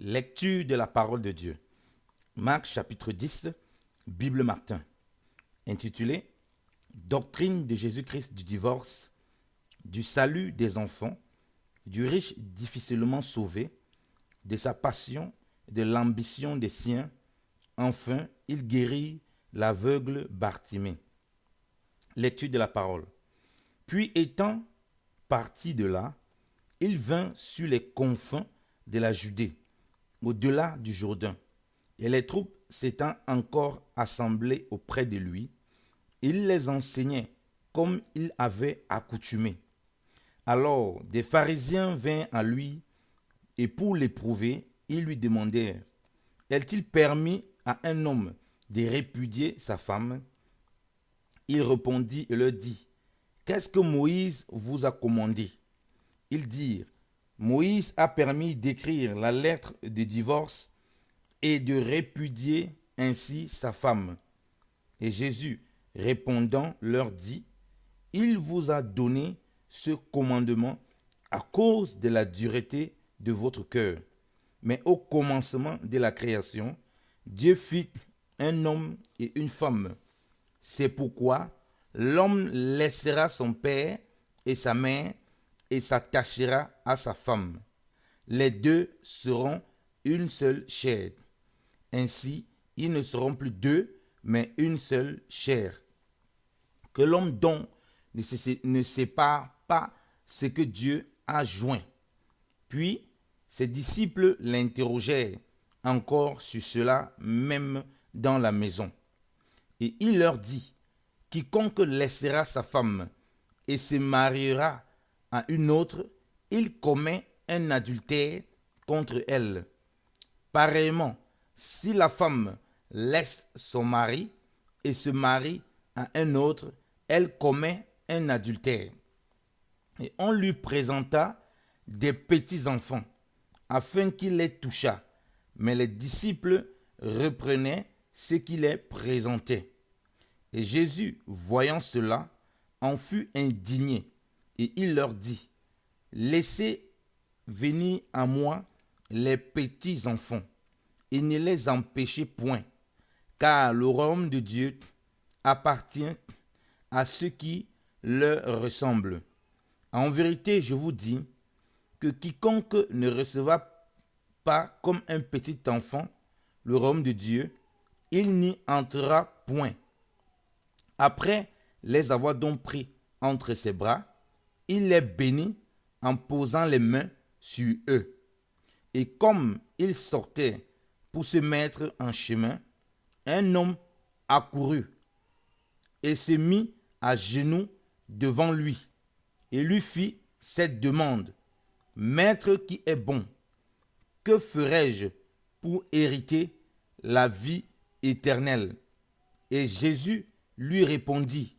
Lecture de la parole de Dieu. Marc chapitre 10, Bible Martin, intitulé Doctrine de Jésus-Christ du divorce, du salut des enfants, du riche difficilement sauvé, de sa passion, de l'ambition des siens. Enfin, il guérit l'aveugle Bartimée. Lecture de la parole. Puis étant parti de là, il vint sur les confins de la Judée, au-delà du Jourdain. Et les troupes s'étant encore assemblées auprès de lui, il les enseignait comme il avait accoutumé. Alors des pharisiens vinrent à lui, et pour l'éprouver, ils lui demandèrent, est-il permis à un homme de répudier sa femme? Il répondit et leur dit, qu'est-ce que Moïse vous a commandé? Ils dirent, Moïse a permis d'écrire la lettre de divorce et de répudier ainsi sa femme. Et Jésus, répondant, leur dit, il vous a donné ce commandement à cause de la dureté de votre cœur. Mais au commencement de la création, Dieu fit un homme et une femme. C'est pourquoi l'homme laissera son père et sa mère et s'attachera à sa femme. Les deux seront une seule chair. Ainsi, ils ne seront plus deux, mais une seule chair. Que l'homme donc ne sépare pas ce que Dieu a joint. Puis, ses disciples l'interrogèrent encore sur cela même dans la maison. Et il leur dit, quiconque laissera sa femme et se mariera à une autre, il commet un adultère contre elle. Pareillement, si la femme laisse son mari et se marie à un autre, elle commet un adultère. Et on lui présenta des petits-enfants, afin qu'il les touchât. Mais les disciples reprenaient ce qu'il les présentait. Et Jésus, voyant cela, en fut indigné, et il leur dit, laissez venir à moi les petits-enfants, et ne les empêchez point, car le royaume de Dieu appartient à ceux qui leur ressemblent. En vérité, je vous dis que quiconque ne recevra pas comme un petit enfant le royaume de Dieu, il n'y entrera point. Après les avoir donc pris entre ses bras, il les bénit en posant les mains sur eux. Et comme il sortait pour se mettre en chemin, un homme accourut et se mit à genoux devant lui et lui fit cette demande. Maître qui est bon, que ferai-je pour hériter la vie éternelle? Et Jésus lui répondit,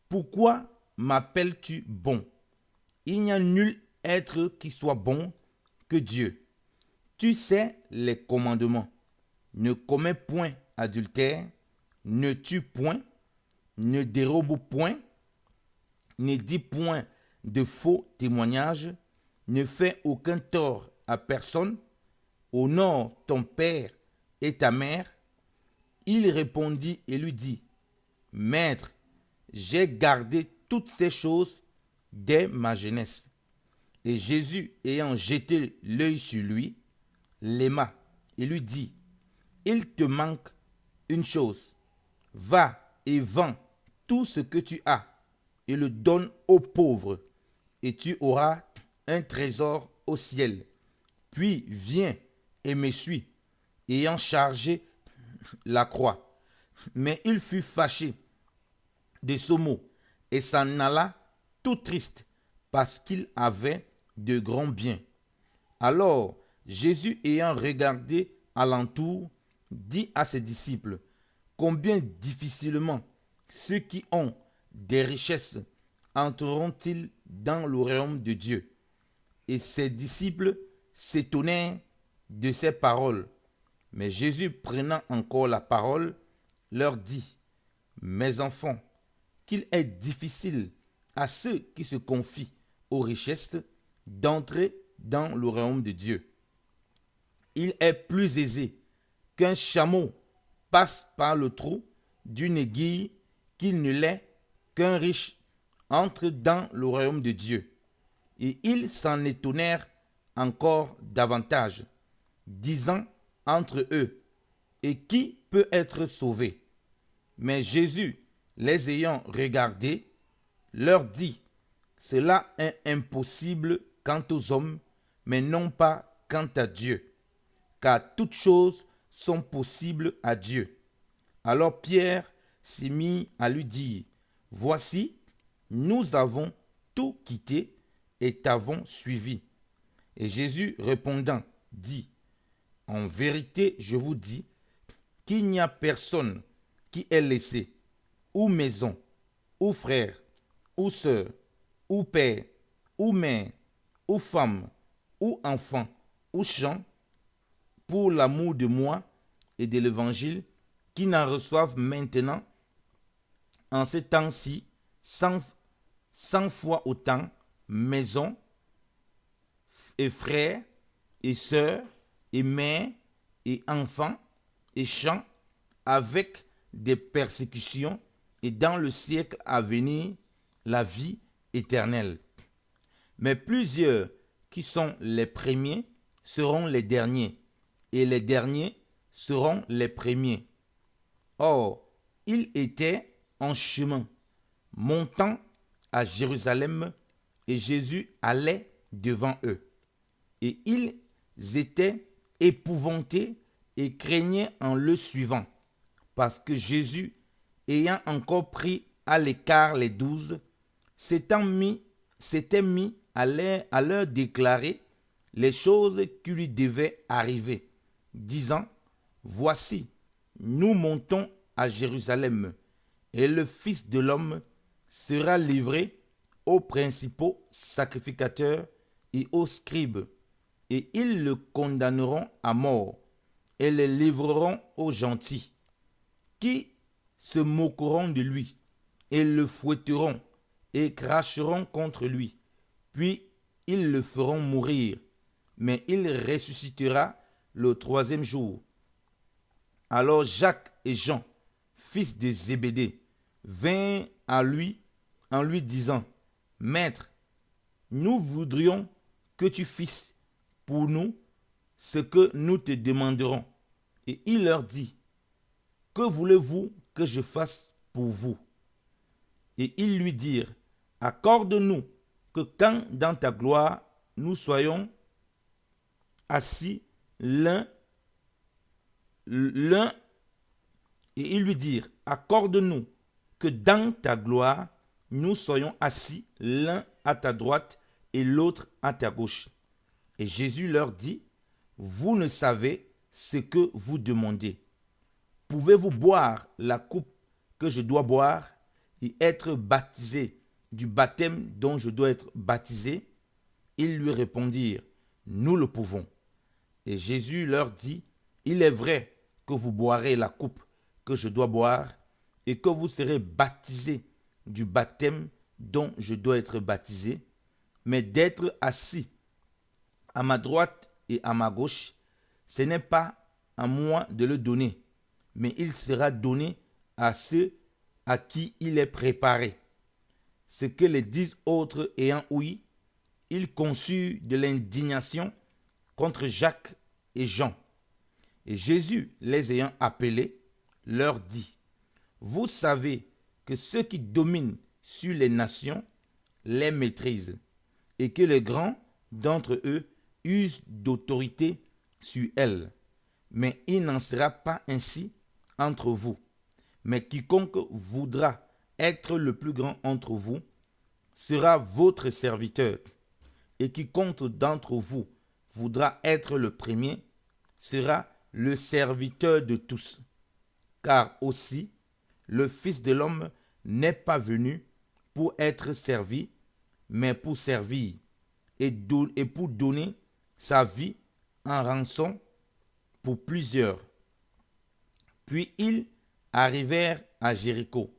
pourquoi m'appelles-tu bon? Il n'y a nul être qui soit bon que Dieu. Tu sais les commandements. Ne commets point adultère, ne tue point, ne dérobe point, ne dis point de faux témoignages, ne fais aucun tort à personne, honore ton père et ta mère. Il répondit et lui dit, Maître, j'ai gardé toutes ces choses dès ma jeunesse. Et Jésus, ayant jeté l'œil sur lui, l'aima et lui dit, il te manque une chose. Va et vends tout ce que tu as et le donne aux pauvres, et tu auras un trésor au ciel. Puis viens et me suis, ayant chargé la croix. Mais il fut fâché de ce mot et s'en alla tout triste parce qu'il avait de grands biens. Alors Jésus, ayant regardé alentour, dit à ses disciples, combien difficilement ceux qui ont des richesses entreront-ils dans le royaume de Dieu? Et ses disciples s'étonnèrent de ces paroles. Mais Jésus, prenant encore la parole, leur dit, mes enfants, qu'il est difficile à ceux qui se confient aux richesses d'entrer dans le royaume de Dieu. il est plus aisé qu'un chameau passe par le trou d'une aiguille qu'il ne l'est qu'un riche entre dans le royaume de Dieu. Et ils s'en étonnèrent encore davantage, disant entre eux, et qui peut être sauvé? Mais Jésus, les ayant regardés, leur dit, cela est impossible quant aux hommes, mais non pas quant à Dieu, car toutes choses sont possibles à Dieu. Alors Pierre s'est mis à lui dire, voici, nous avons tout quitté et t'avons suivi. Et Jésus répondant, dit, en vérité, je vous dis qu'il n'y a personne qui ait laissé ou maison, ou frère, ou sœur, ou père, ou mère, ou femme, ou enfant, ou champ, pour l'amour de moi et de l'évangile, qui n'en reçoivent maintenant, en ces temps-ci, 100 fois autant, maison, et frères, et sœurs, et mères, et enfants, et champs, avec des persécutions, et dans le siècle à venir, la vie éternelle. Mais plusieurs qui sont les premiers seront les derniers, et les derniers seront les premiers. Or, ils étaient en chemin, montant à Jérusalem, et Jésus allait devant eux. Et ils étaient épouvantés et craignaient en le suivant, parce que Jésus, ayant encore pris à l'écart les 12, s'était mis à leur déclarer les choses qui lui devaient arriver, disant, voici, nous montons à Jérusalem, et le Fils de l'homme sera livré aux principaux sacrificateurs et aux scribes, et ils le condamneront à mort, et le livreront aux gentils, qui se moqueront de lui, et le fouetteront, et cracheront contre lui. Puis ils le feront mourir, mais il ressuscitera le 3e jour. Alors Jacques et Jean, fils de Zébédée, vinrent à lui en lui disant, Maître, nous voudrions que tu fisses pour nous ce que nous te demanderons. Et il leur dit, que voulez-vous que je fasse pour vous? Et ils lui dirent, accorde-nous que quand dans ta gloire nous soyons assis l'un, et ils lui dirent, accorde-nous que dans ta gloire nous soyons assis l'un à ta droite et l'autre à ta gauche. Et Jésus leur dit, vous ne savez ce que vous demandez. Pouvez-vous boire la coupe que je dois boire et être baptisé du baptême dont je dois être baptisé? Ils lui répondirent, nous le pouvons. Et Jésus leur dit, il est vrai que vous boirez la coupe que je dois boire et que vous serez baptisés du baptême dont je dois être baptisé, mais d'être assis à ma droite et à ma gauche, ce n'est pas à moi de le donner, mais il sera donné à ceux à qui il est préparé. Ce que les 10 autres ayant ouï, ils conçurent de l'indignation contre Jacques et Jean. Et Jésus, les ayant appelés, leur dit, vous savez que ceux qui dominent sur les nations les maîtrisent, et que les grands d'entre eux usent d'autorité sur elles. Mais il n'en sera pas ainsi entre vous. Mais quiconque voudra être le plus grand entre vous sera votre serviteur. Et quiconque d'entre vous voudra être le premier sera le serviteur de tous. Car aussi, le Fils de l'homme n'est pas venu pour être servi, mais pour servir et pour donner sa vie en rançon pour plusieurs. Puis ils arrivèrent à Jéricho.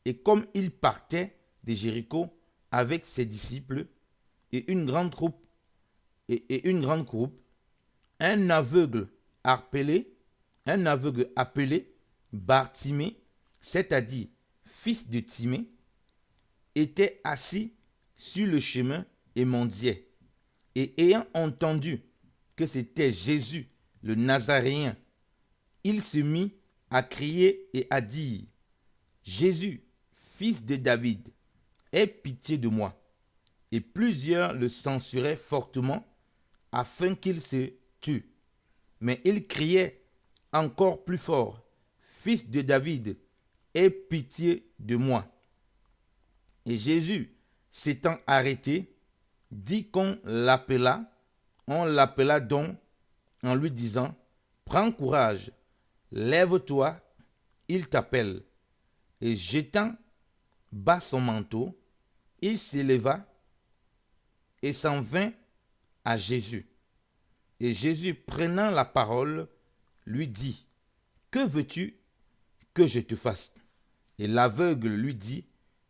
Et comme il partait de Jéricho avec ses disciples et une grande troupe, un aveugle appelé, Bartimée, c'est-à-dire fils de Timée, était assis sur le chemin et mendiait. Et ayant entendu que c'était Jésus, le Nazaréen, il se mit à crier et à dire, Jésus, fils de David, aie pitié de moi. Et plusieurs le censuraient fortement afin qu'il se tue. Mais il criait encore plus fort, Fils de David, aie pitié de moi. Et Jésus, s'étant arrêté, dit qu'on l'appela. On l'appela donc en lui disant, prends courage, lève-toi, il t'appelle. Et jetant bas son manteau, il s'éleva et s'en vint à Jésus. Et Jésus, prenant la parole, lui dit, que veux-tu que je te fasse? Et l'aveugle lui dit,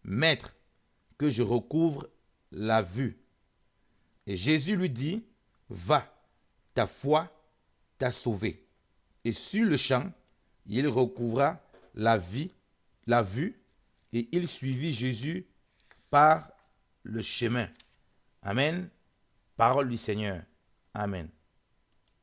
Maître, que je recouvre la vue. Et Jésus lui dit, va, ta foi t'a sauvé. Et sur le champ, il recouvra la vue, et il suivit Jésus par le chemin. Amen. Parole du Seigneur. Amen.